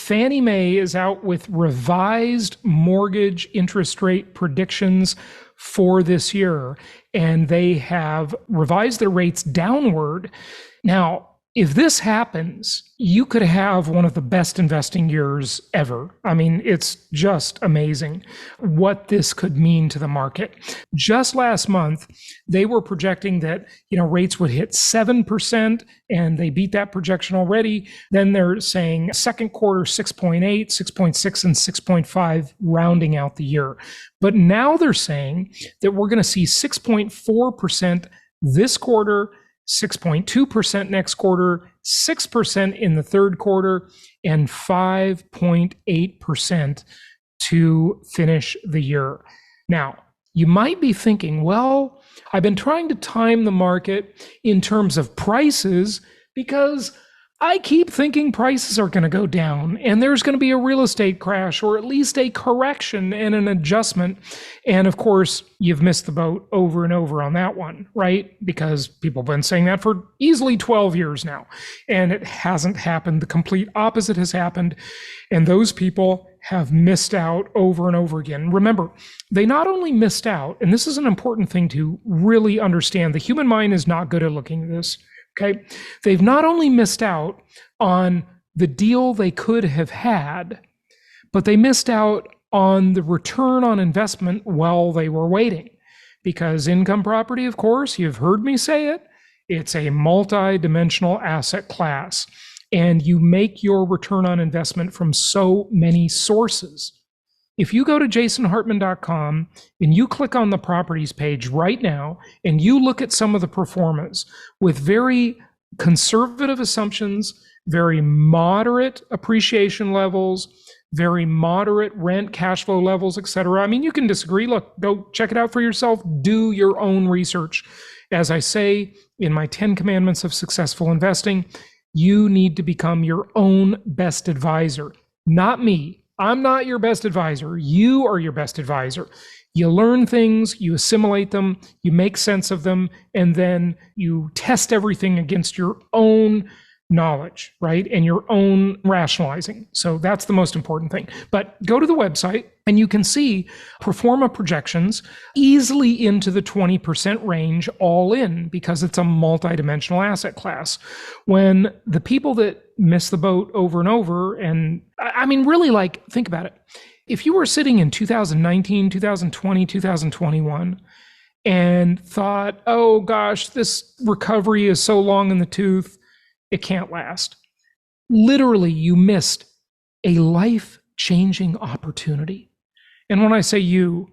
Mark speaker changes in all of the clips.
Speaker 1: Fannie Mae is out with revised mortgage interest rate predictions for this year, and they have revised their rates downward. Now, if this happens, you could have one of the best investing years ever. I mean, it's just amazing what this could mean to the market. Just last month, they were projecting that, rates would hit 7%, and they beat that projection already. Then they're saying second quarter 6.8, 6.6, and 6.5, rounding out the year. But now they're saying that we're going to see 6.4% this quarter, 6.2% next quarter, 6% in the third quarter, and 5.8% to finish the year. Now, you might be thinking, well, I've been trying to time the market in terms of prices because I keep thinking prices are going to go down and there's going to be a real estate crash, or at least a correction and an adjustment. And of course, you've missed the boat over and over on that one, right? Because people have been saying that for easily 12 years now, and it hasn't happened. The complete opposite has happened. And those people have missed out over and over again. Remember, they not only missed out, and this is an important thing to really understand, the human mind is not good at looking at this. Okay, they've not only missed out on the deal they could have had, but they missed out on the return on investment while they were waiting. Because income property, of course, you've heard me say it, it's a multidimensional asset class, and you make your return on investment from so many sources. If you go to jasonhartman.com and you click on the properties page right now and you look at some of the performance with very conservative assumptions, very moderate appreciation levels, very moderate rent, cash flow levels, et cetera. I mean, you can disagree. Look, go check it out for yourself. Do your own research. As I say in my 10 Commandments of Successful Investing, you need to become your own best advisor, not me. I'm not your best advisor. You are your best advisor. You learn things, you assimilate them, you make sense of them, and then you test everything against your own knowledge, right? And your own rationalizing. So that's the most important thing. But go to the website and you can see pro forma projections easily into the 20% range all in, because it's a multidimensional asset class. When the people that miss the boat over and over, and I mean, really, like, think about it. If you were sitting in 2019, 2020, 2021, and thought, oh gosh, this recovery is so long in the tooth, it can't last. Literally, you missed a life-changing opportunity. And when I say you,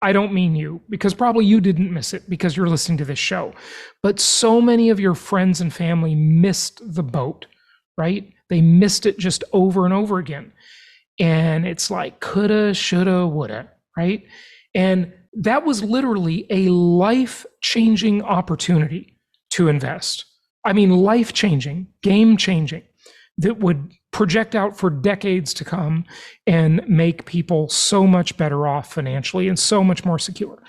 Speaker 1: I don't mean you, because probably you didn't miss it because you're listening to this show. But so many of your friends and family missed the boat, right? They missed it just over and over again. And it's like coulda, shoulda, woulda, right? And that was literally a life-changing opportunity to invest. I mean, life-changing, game-changing, that would project out for decades to come and make people so much better off financially and so much more secure.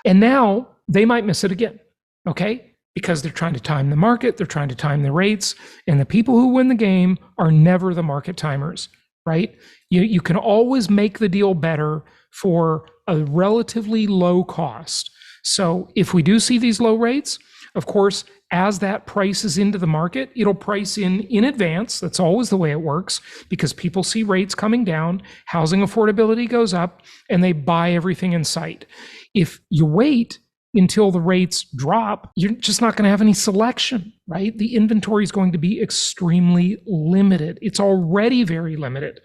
Speaker 1: And now they might miss it again, okay? Because they're trying to time the market, they're trying to time the rates, and the people who win the game are never the market timers, right? You can always make the deal better for a relatively low cost. So if we do see these low rates, of course, as that prices into the market, it'll price in advance. That's always the way it works, because people see rates coming down, housing affordability goes up, and they buy everything in sight. If you wait until the rates drop, you're just not going to have any selection, right? The inventory is going to be extremely limited. It's already very limited.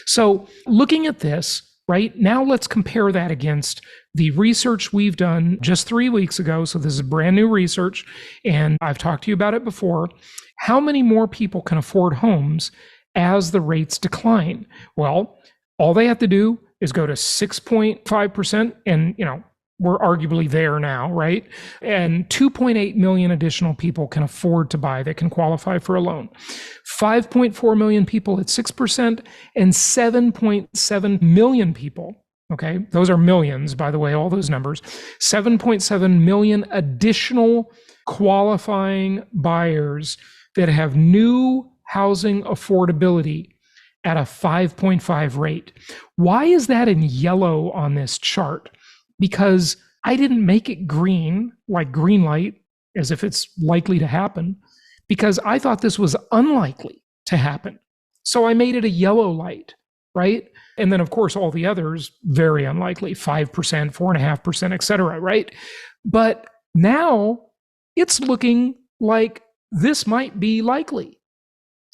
Speaker 1: So looking at this, right now, let's compare that against the research we've done just 3 weeks ago. So this is brand new research, and I've talked to you about it before. How many more people can afford homes as the rates decline? Well, all they have to do is go to 6.5%, and we're arguably there now, right? And 2.8 million additional people can afford to buy, that can qualify for a loan. 5.4 million people at 6%, and 7.7 million people, okay? Those are millions, by the way, all those numbers. 7.7 million additional qualifying buyers that have new housing affordability at a 5.5 rate. Why is that in yellow on this chart? Because I didn't make it green, like green light, as if it's likely to happen, because I thought this was unlikely to happen. So I made it a yellow light, right? And then, of course, all the others, very unlikely, 5%, 4.5%, et cetera, right? But now it's looking like this might be likely.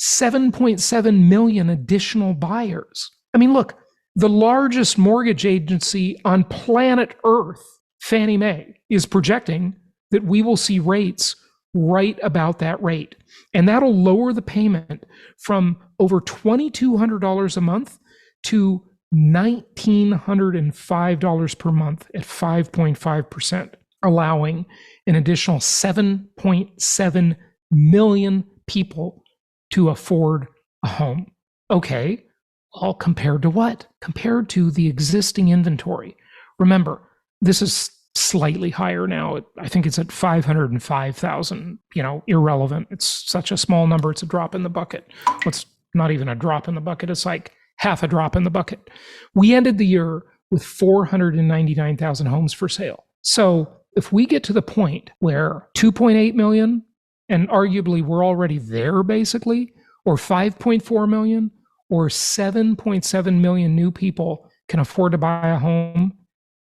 Speaker 1: 7.7 million additional buyers. I mean, look, the largest mortgage agency on planet Earth, Fannie Mae, is projecting that we will see rates right about that rate. And that'll lower the payment from over $2,200 a month to $1,905 per month at 5.5%, allowing an additional 7.7 million people to afford a home. Okay, all compared to what? Compared to the existing inventory. Remember, this is slightly higher now. I think it's at 505,000, irrelevant. It's such a small number. It's a drop in the bucket. It's not even a drop in the bucket. It's like half a drop in the bucket. We ended the year with 499,000 homes for sale. So if we get to the point where 2.8 million, and arguably we're already there basically, or 5.4 million, or 7.7 million new people can afford to buy a home,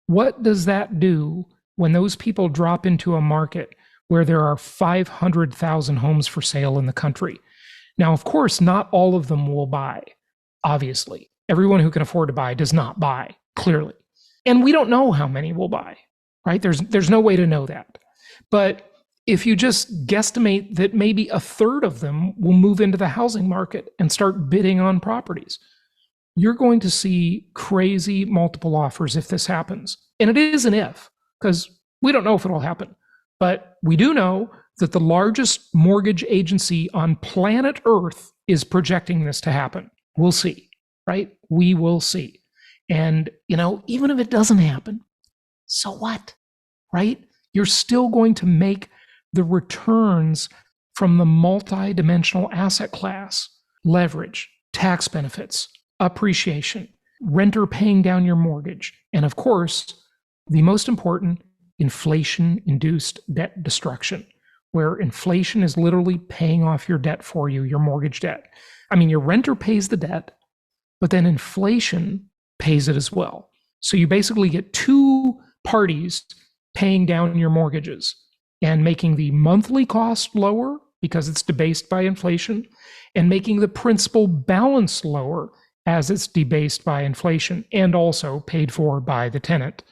Speaker 1: what does that do when those people drop into a market where there are 500,000 homes for sale in the country? Now, of course, not all of them will buy, obviously. Everyone who can afford to buy does not buy, clearly. And we don't know how many will buy, right? There's no way to know that. But if you just guesstimate that maybe a third of them will move into the housing market and start bidding on properties, you're going to see crazy multiple offers if this happens. And it is an if, because we don't know if it'll happen. But we do know that the largest mortgage agency on planet Earth is projecting this to happen. We'll see, right? We will see. And, even if it doesn't happen, so what, right? You're still going to make the returns from the multidimensional asset class: leverage, tax benefits, appreciation, renter paying down your mortgage, and of course, the most important, inflation-induced debt destruction, where inflation is literally paying off your debt for you, your mortgage debt. I mean, your renter pays the debt, but then inflation pays it as well. So you basically get two parties paying down your mortgages and making the monthly cost lower because it's debased by inflation, and making the principal balance lower as it's debased by inflation and also paid for by the tenant.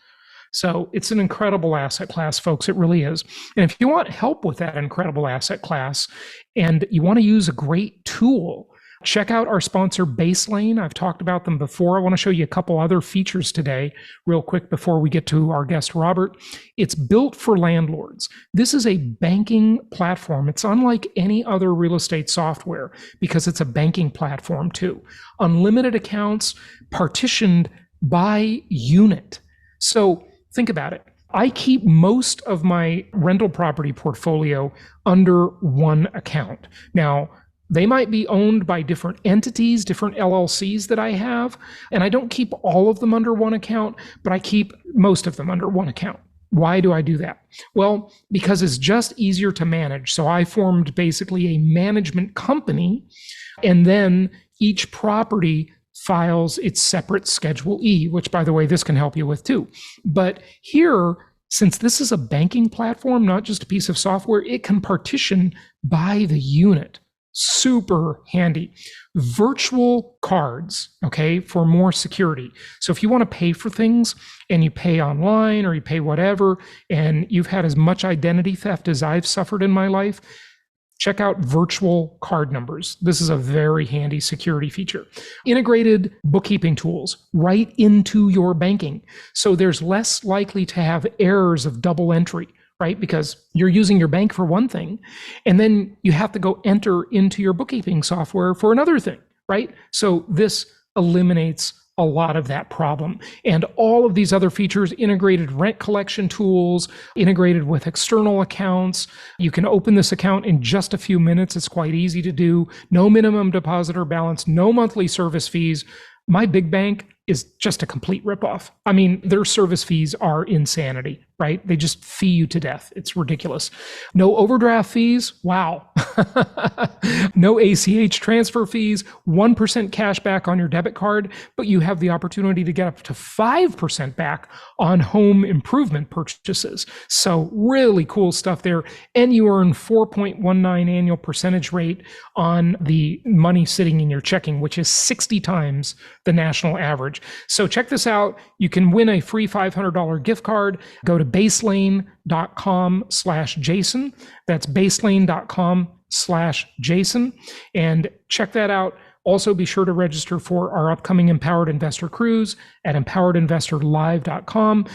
Speaker 1: So it's an incredible asset class, folks. It really is. And if you want help with that incredible asset class and you want to use a great tool, check out our sponsor, Baselane. I've talked about them before. I want to show you a couple other features today, real quick, before we get to our guest, Robert. It's built for landlords. This is a banking platform. It's unlike any other real estate software because it's a banking platform too. Unlimited accounts, partitioned by unit. So think about it. I keep most of my rental property portfolio under one account. Now, they might be owned by different entities, different LLCs that I have, and I don't keep all of them under one account, but I keep most of them under one account. Why do I do that? Well, because it's just easier to manage. So I formed basically a management company, and then each property files its separate Schedule E, which, by the way, this can help you with too. But here, since this is a banking platform, not just a piece of software, it can partition by the unit. Super handy. Virtual cards, okay, for more security. So if you want to pay for things and you pay online or you pay whatever, and you've had as much identity theft as I've suffered in my life, check out virtual card numbers. This is a very handy security feature. Integrated bookkeeping tools right into your banking. So there's less likely to have errors of double entry, right? Because you're using your bank for one thing, and then you have to go enter into your bookkeeping software for another thing, right? So this eliminates a lot of that problem. And all of these other features, integrated rent collection tools, integrated with external accounts. You can open this account in just a few minutes. It's quite easy to do. No minimum deposit or balance, no monthly service fees. My big bank is just a complete ripoff. I mean, their service fees are insanity, right? They just fee you to death. It's ridiculous. No overdraft fees. Wow. No ACH transfer fees, 1% cash back on your debit card, but you have the opportunity to get up to 5% back on home improvement purchases. So really cool stuff there. And you earn 4.19 annual percentage rate on the money sitting in your checking, which is 60 times the national average. So check this out. You can win a free $500 gift card. Go to baselane.com/Jason. That's baselane.com/Jason. And check that out. Also, be sure to register for our upcoming Empowered Investor Cruise at empoweredinvestorlive.com.